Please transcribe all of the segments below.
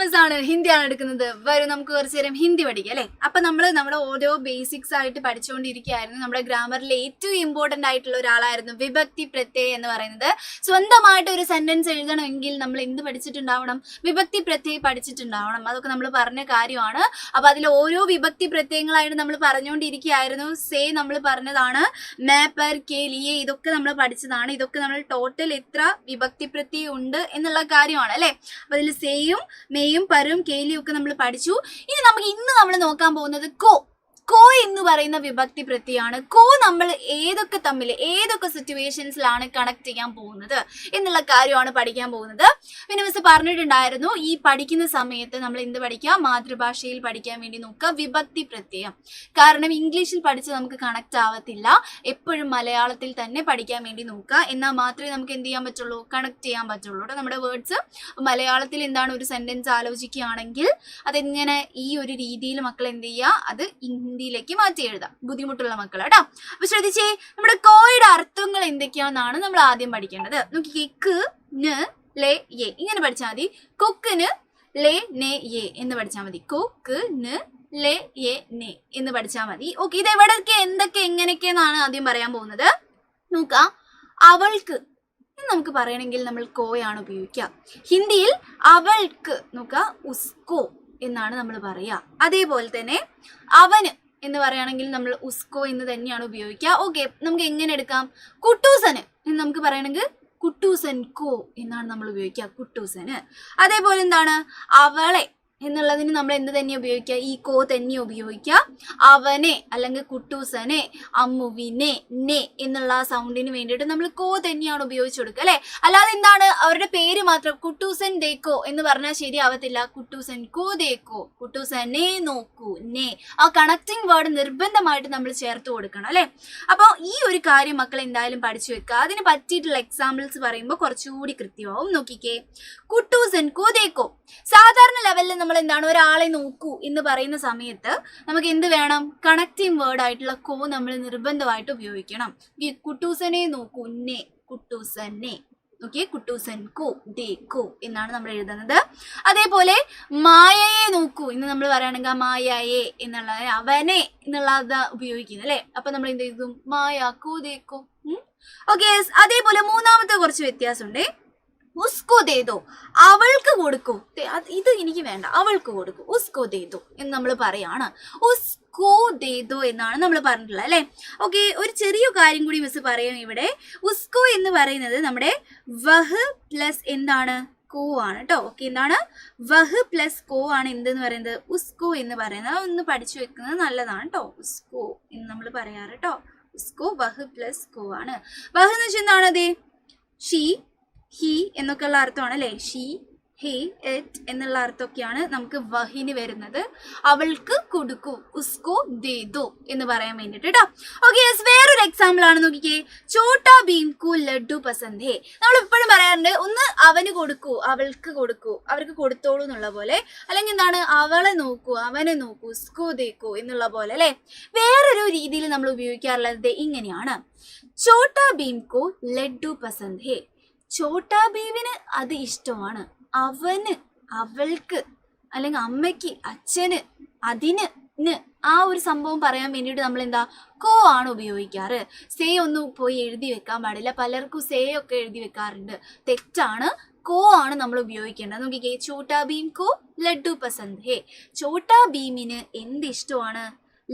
മിസ്സാണ് ഹിന്ദിയാണ് എടുക്കുന്നത്. വരും നമുക്ക് കുറച്ചു നേരം ഹിന്ദി പഠിക്കാം അല്ലെ. അപ്പൊ നമ്മുടെ ഓരോ ബേസിക്സ് ആയിട്ട് പഠിച്ചുകൊണ്ടിരിക്കുകയായിരുന്നു. നമ്മുടെ ഗ്രാമറിലെ ഏറ്റവും ഇമ്പോർട്ടന്റ് ആയിട്ടുള്ള ഒരാളായിരുന്നു വിഭക്തി പ്രത്യയം എന്ന് പറയുന്നത്. സ്വന്തമായിട്ട് ഒരു സെന്റൻസ് എഴുതണമെങ്കിൽ നമ്മൾ എന്ത് പഠിച്ചിട്ടുണ്ടാവണം? വിഭക്തി പ്രത്യയം പഠിച്ചിട്ടുണ്ടാവണം. അതൊക്കെ നമ്മൾ പറഞ്ഞ കാര്യമാണ്. അപ്പൊ അതിൽ ഓരോ വിഭക്തി പ്രത്യയങ്ങളായിട്ട് നമ്മൾ പറഞ്ഞുകൊണ്ടിരിക്കുകയായിരുന്നു. നമ്മൾ പറഞ്ഞതാണ് മേ പർ കെ ലിയെ, ഇതൊക്കെ നമ്മൾ പഠിച്ചതാണ്. ഇതൊക്കെ നമ്മൾ ടോട്ടൽ എത്ര വിഭക്തി പ്രത്യയം ഉണ്ട് എന്നുള്ള കാര്യമാണ് അല്ലെ. അപ്പൊ അതിൽ സേയും മേയും പരും കേലിയും ഒക്കെ നമ്മൾ പഠിച്ചു. ഇനി ഇന്ന് നമ്മൾ നോക്കാൻ പോകുന്നത് കോ എന്ന് പറയുന്ന വിഭക്തി പ്രത്യയമാണ്. കോ നമ്മൾ ഏതൊക്കെ സിറ്റുവേഷൻസിലാണ് കണക്ട് ചെയ്യാൻ പോകുന്നത് എന്നുള്ള കാര്യമാണ് പഠിക്കാൻ പോകുന്നത്. പിന്നെ മിസ് പറഞ്ഞിട്ടുണ്ടായിരുന്നു, ഈ പഠിക്കുന്ന സമയത്ത് നമ്മൾ എന്ത് പഠിക്കുക? മാതൃഭാഷയിൽ പഠിക്കാൻ വേണ്ടി നോക്കുക വിഭക്തി പ്രത്യയം. കാരണം ഇംഗ്ലീഷിൽ പഠിച്ച് നമുക്ക് കണക്ട് ആവത്തില്ല. എപ്പോഴും മലയാളത്തിൽ തന്നെ പഠിക്കാൻ വേണ്ടി നോക്കുക. എന്നാൽ മാത്രമേ നമുക്ക് എന്ത് ചെയ്യാൻ പറ്റുള്ളൂ? കണക്ട് ചെയ്യാൻ പറ്റുള്ളൂ. നമ്മുടെ വേർഡ്സ് മലയാളത്തിൽ എന്താണ് ഒരു സെന്റൻസ് ആലോചിക്കുകയാണെങ്കിൽ അതെങ്ങനെ ഈ ഒരു രീതിയിൽ മക്കൾ എന്ത് ചെയ്യുക? അത് ഹിന്ദിയിലേക്ക് മാറ്റി എഴുതാം, ബുദ്ധിമുട്ടുള്ള മക്കൾ കേട്ടോ. അപ്പൊ ശ്രദ്ധിച്ചേ, നമ്മുടെ കോയുടെ അർത്ഥങ്ങൾ എന്തൊക്കെയാണെന്നാണ് നമ്മൾ ആദ്യം പഠിക്കേണ്ടത്. നോക്കിക്കേ, ക് ന് ലേ യേ ഇങ്ങനെ പഠിച്ചാൽ മതി. കുക്കിന് ലേ നേ യേ എന്ന് പഠിച്ചാൽ മതി. കുക്ക് ന് ലേ യേ നേ എന്ന് പഠിച്ചാൽ മതി. ഓക്കെ, ഇത് എവിടെയൊക്കെ എന്തൊക്കെ എങ്ങനെയൊക്കെയെന്നാണ് ആദ്യം പറയാൻ പോകുന്നത്. നോക്കാം, അവൾക്ക് നമുക്ക് പറയണമെങ്കിൽ നമ്മൾ കോയാണ് ഉപയോഗിക്കുക. ഹിന്ദിയിൽ അവൾക്ക് നോക്കുക ഉസ്കോ എന്നാണ് നമ്മൾ പറയുക. അതേപോലെ തന്നെ അവന് എന്ന് പറയുകയാണെങ്കിൽ നമ്മൾ ഉസ്കോ എന്ന് തന്നെയാണ് ഉപയോഗിക്കുക. ഓക്കെ, നമുക്ക് എങ്ങനെ എടുക്കാം? കുട്ടൂസന് എന്ന് നമുക്ക് പറയണമെങ്കിൽ കുട്ടൂസൻ കോ എന്നാണ് നമ്മൾ ഉപയോഗിക്കുക, കുട്ടൂസന്. അതേപോലെ എന്താണ് അവളെ എന്നുള്ളതിന് നമ്മൾ എന്ത് തന്നെ ഉപയോഗിക്കുക? ഈ കോ തന്നെ ഉപയോഗിക്കുക. അവനെ അല്ലെങ്കിൽ കുട്ടൂസനെ, അമ്മുവിനെ, നെ എന്നുള്ള സൗണ്ടിന് വേണ്ടിയിട്ട് നമ്മൾ കോ തന്നെയാണ് ഉപയോഗിച്ചു കൊടുക്കുക അല്ലെ. അല്ലാതെ എന്താണ് അവരുടെ പേര് മാത്രം കുട്ടൂസൻ ദേക്കോ എന്ന് പറഞ്ഞാൽ ശരിയാവത്തില്ല. കുട്ടൂസൻ കോ ദേക്കോ, കുട്ടൂസനെ നോക്കൂ, നെ ആ കണക്റ്റിംഗ് വേർഡ് നിർബന്ധമായിട്ട് നമ്മൾ ചേർത്ത് കൊടുക്കണം അല്ലെ. അപ്പോൾ ഈ ഒരു കാര്യം മക്കൾ എന്തായാലും പഠിച്ചു വെക്കുക. അതിന് പറ്റിയിട്ടുള്ള എക്സാമ്പിൾസ് പറയുമ്പോൾ കുറച്ചുകൂടി കൃത്യമാവും. നോക്കിക്കേ, കുട്ടൂസൻ കോ ദേക്കോ. സാധാരണ ലെവലിൽ നമ്മൾ എന്താണ് ഒരാളെ നോക്കൂ എന്ന് പറയുന്ന സമയത്ത് നമുക്ക് എന്ത് വേണം? കണക്റ്റിംഗ് വേർഡ് ആയിട്ടുള്ള കോ നമ്മൾ നിർബന്ധമായിട്ട് ഉപയോഗിക്കണം. കുട്ടൂസനെ നോക്കൂ, നെ, കുട്ടൂസനെ. ഓക്കെ, കുട്ടൂസൻ കോ ദേക്കോ എന്നാണ് നമ്മൾ എഴുതുന്നത്. അതേപോലെ മായയെ നോക്കൂ എന്ന് നമ്മൾ പറയുകയാണെങ്കിൽ മായയെ എന്നുള്ള അവനെ എന്നുള്ളത് ഉപയോഗിക്കുന്നത് അല്ലെ. അപ്പൊ നമ്മൾ എന്ത് ചെയ്തു? മായ കോ ദേക്കോ. ഓക്കെ, അതേപോലെ മൂന്നാമത്തെ കുറച്ച് വ്യത്യാസമുണ്ട്. ഉസ്കോ ദേദോ, അവൾക്ക് കൊടുക്കൂ. ഇത് എനിക്ക് വേണ്ട, അവൾക്ക് കൊടുക്കൂ. ഉസ്കോ ദേദോ എന്ന് നമ്മൾ പറയാണ്. ഉസ്കോ ദേദോ എന്നാണ് നമ്മൾ പറഞ്ഞിട്ടുള്ളത് അല്ലെ. ഓക്കെ, ഒരു ചെറിയ കാര്യം കൂടി മിസ് പറയാം ഇവിടെ. ഉസ്കോ എന്ന് പറയുന്നത് നമ്മുടെ വഹ് പ്ലസ് എന്താണ്? കോ ആണ് കേട്ടോ. ഓക്കെ, എന്താണ്? വഹ് പ്ലസ് കോ ആണ് എന്തെന്ന് പറയുന്നത്? ഉസ്കോ എന്ന് പറയുന്നത്. ഒന്ന് പഠിച്ചു വെക്കുന്നത് നല്ലതാണ് കേട്ടോ. ഉസ്കോ എന്ന് നമ്മൾ പറയാറ് കേട്ടോ. ഉസ്കോ വഹ് പ്ലസ് കോ ആണ്. വഹ് എന്ന് വെച്ചാൽ എന്താണ്? അതെ, ഷീ, ഹി എന്നൊക്കെയുള്ള അർത്ഥമാണ് അല്ലെ. ഷീ, ഹേ, എറ്റ് എന്നുള്ള അർത്ഥമൊക്കെയാണ് നമുക്ക് വഹിന് വരുന്നത്. അവൾക്ക് കൊടുക്കൂ, ഉസ്കോ ദേദോ എന്ന് പറയാൻ വേണ്ടിട്ട് കേട്ടോ. ഓക്കെ, വേറൊരു എക്സാമ്പിൾ ആണ്. നോക്കിക്കേ, ചോട്ടാ ഭീം കു ലഡ്ഡു പസന്ത് ഹേ. നമ്മൾ എപ്പോഴും പറയാറുണ്ട്, ഒന്ന് അവന് കൊടുക്കൂ, അവൾക്ക് കൊടുക്കൂ, അവർക്ക് കൊടുത്തോളൂ എന്നുള്ള പോലെ. അല്ലെങ്കിൽ എന്താണ്? അവളെ നോക്കൂ, അവനെ നോക്കൂ, ഉസ്കോ ദേക്കോ എന്നുള്ള പോലെ അല്ലെ. വേറൊരു രീതിയിൽ നമ്മൾ ഉപയോഗിക്കാറുള്ളത് ഇങ്ങനെയാണ്. ചോട്ടാ ഭീം കു ലഡ്ഡു പസന്ത് ഹേ. ചോട്ടാ ഭീമിന് അത് ഇഷ്ടമാണ്. അവന്, അവൾക്ക്, അല്ലെങ്കിൽ അമ്മയ്ക്ക്, അച്ഛന്, അതിന്, ആ ഒരു സംഭവം പറയാൻ വേണ്ടിയിട്ട് നമ്മൾ എന്താ? കോ ആണ് ഉപയോഗിക്കാറ്. സേ ഒന്നും പോയി എഴുതി വെക്കാൻ പാടില്ല. പലർക്കും സേ ഒക്കെ എഴുതി വെക്കാറുണ്ട്, തെറ്റാണ്. കോ ആണ് നമ്മൾ ഉപയോഗിക്കേണ്ടത്. നോക്കിക്കേ, ചോട്ടാ ഭീം കോ ലഡ്ഡു പസന്ത് ഹേ. ചോട്ടാ ഭീമിന് എന്ത് ഇഷ്ടമാണ്?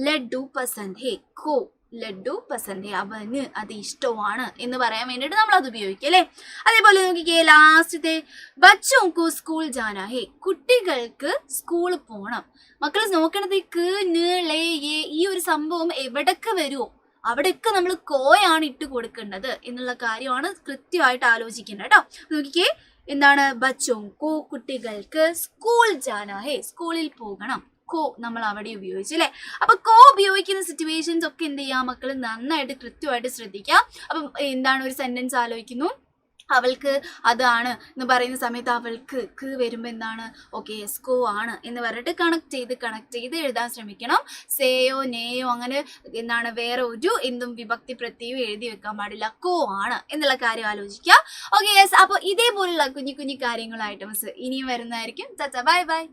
ലഡ്ഡു പസന്ത് ഹേ. കോ ലഡ്ഡു പസന്ത് ഹേ, അവന് അത് ഇഷ്ടമാണ് എന്ന് പറയാൻ വേണ്ടിയിട്ട് നമ്മൾ അത് ഉപയോഗിക്കും അല്ലെ. അതേപോലെ നോക്കിക്കേ, ലാസ്റ്റത്തെ ബച്ചോങ്കു സ്കൂൾ ജാനാ ഹേ. കുട്ടികൾക്ക് സ്കൂളിൽ പോകണം. മക്കൾ നോക്കണത് ക് ന് ലേ യേ ഈ ഒരു സംഭവം എവിടൊക്കെ വരുമോ അവിടെയൊക്കെ നമ്മൾ കോയാണ് ഇട്ട് കൊടുക്കേണ്ടത് എന്നുള്ള കാര്യമാണ് കൃത്യമായിട്ട് ആലോചിക്കേണ്ടത് കേട്ടോ. നോക്കിക്കേ, എന്താണ്? ബച്ചോങ്കു കുട്ടികൾക്ക് സ്കൂൾ ജാനാ ഹേ, സ്കൂളിൽ പോകണം. കോ നമ്മൾ അവിടെ ഉപയോഗിച്ചു അല്ലെ. അപ്പൊ കോ ഉപയോഗിക്കുന്ന സിറ്റുവേഷൻസ് ഒക്കെ എന്ത് ചെയ്യാം മക്കൾ? നന്നായിട്ട് കൃത്യമായിട്ട് ശ്രദ്ധിക്കാം. അപ്പം എന്താണ്? ഒരു സെന്റൻസ് ആലോചിക്കുന്നു, അവൾക്ക് അതാണ് എന്ന് പറയുന്ന സമയത്ത് അവൾക്ക് ക്ക് വരുമ്പോൾ എന്താണ് ഓക്കെ എസ്കോ ആണ് എന്ന് പറഞ്ഞിട്ട് കണക്ട് ചെയ്ത് എഴുതാൻ ശ്രമിക്കണം. സേയോ നേയോ അങ്ങനെ എന്താണ് വേറെ ഒരു എന്തും വിഭക്തി പ്രത്യയം എഴുതി വെക്കാൻ പാടില്ല. കോ ആണ് എന്നുള്ള കാര്യം ആലോചിക്കുക. Okay yes. അപ്പോൾ ഇതേപോലുള്ള കുഞ്ഞു കുഞ്ഞു കാര്യങ്ങളായിട്ട് മിസ് ഇനിയും വരുന്നതായിരിക്കും. Bye bye.